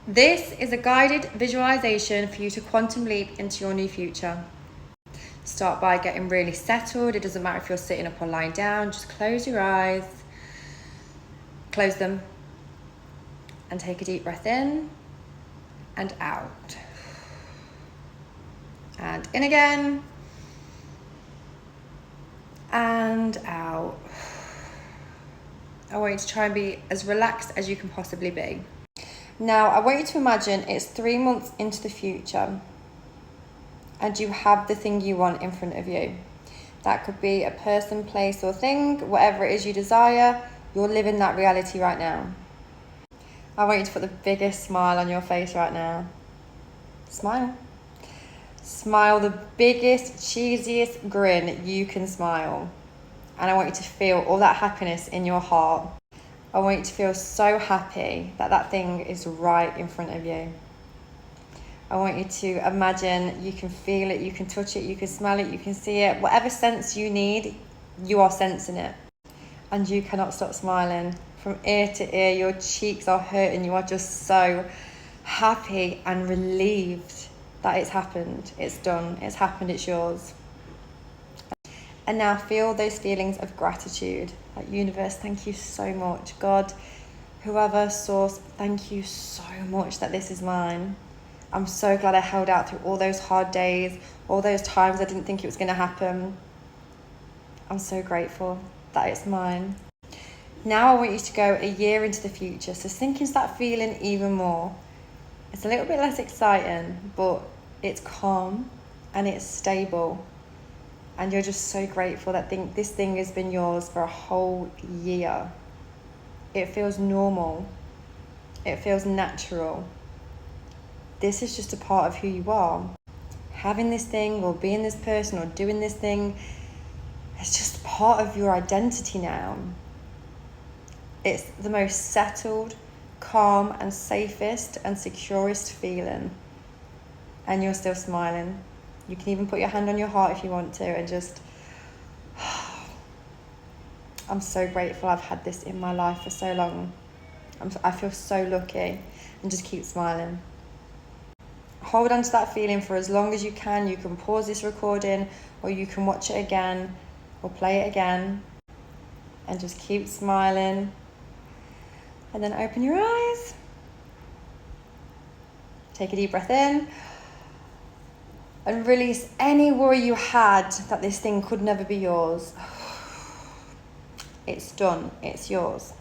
This is a guided visualization for you to quantum leap into your new future. Start by getting really settled. It doesn't matter if you're sitting up or lying down, just close your eyes, close them, and take a deep breath in and out. And in again, and out. I want you to try and be as relaxed as you can possibly be. Now, I want you to imagine it's 3 months into the future and you have the thing you want in front of you. That could be a person, place, or thing, whatever it is you desire. You're living that reality right now. I want you to put the biggest smile on your face right now. Smile. Smile the biggest, cheesiest grin you can smile. And I want you to feel all that happiness in your heart. I want you to feel so happy that that thing is right in front of you. I want you to imagine you can feel it, you can touch it, you can smell it, you can see it. Whatever sense you need, you are sensing it. And you cannot stop smiling. From ear to ear, your cheeks are hurting. You are just so happy and relieved that it's happened. It's done. It's happened. It's yours. And now feel those feelings of gratitude. Like, universe, thank you so much. God, whoever, source, thank you so much that this is mine. I'm so glad I held out through all those hard days, all those times I didn't think it was going to happen. I'm so grateful that it's mine. Now I want you to go a year into the future. So sink into that feeling even more. It's a little bit less exciting, but it's calm and it's stable. And you're just so grateful that this thing has been yours for a whole year. It feels normal. It feels natural. This is just a part of who you are. Having this thing or being this person or doing this thing, it's just part of your identity now. It's the most settled, calm and safest and securest feeling. And you're still smiling. You can even put your hand on your heart if you want to and just, I'm so grateful I've had this in my life for so long. I feel so lucky, and just keep smiling. Hold on to that feeling for as long as you can. You can pause this recording or you can watch it again or play it again and just keep smiling. And then open your eyes. Take a deep breath in and release any worry you had that this thing could never be yours. It's done. It's yours.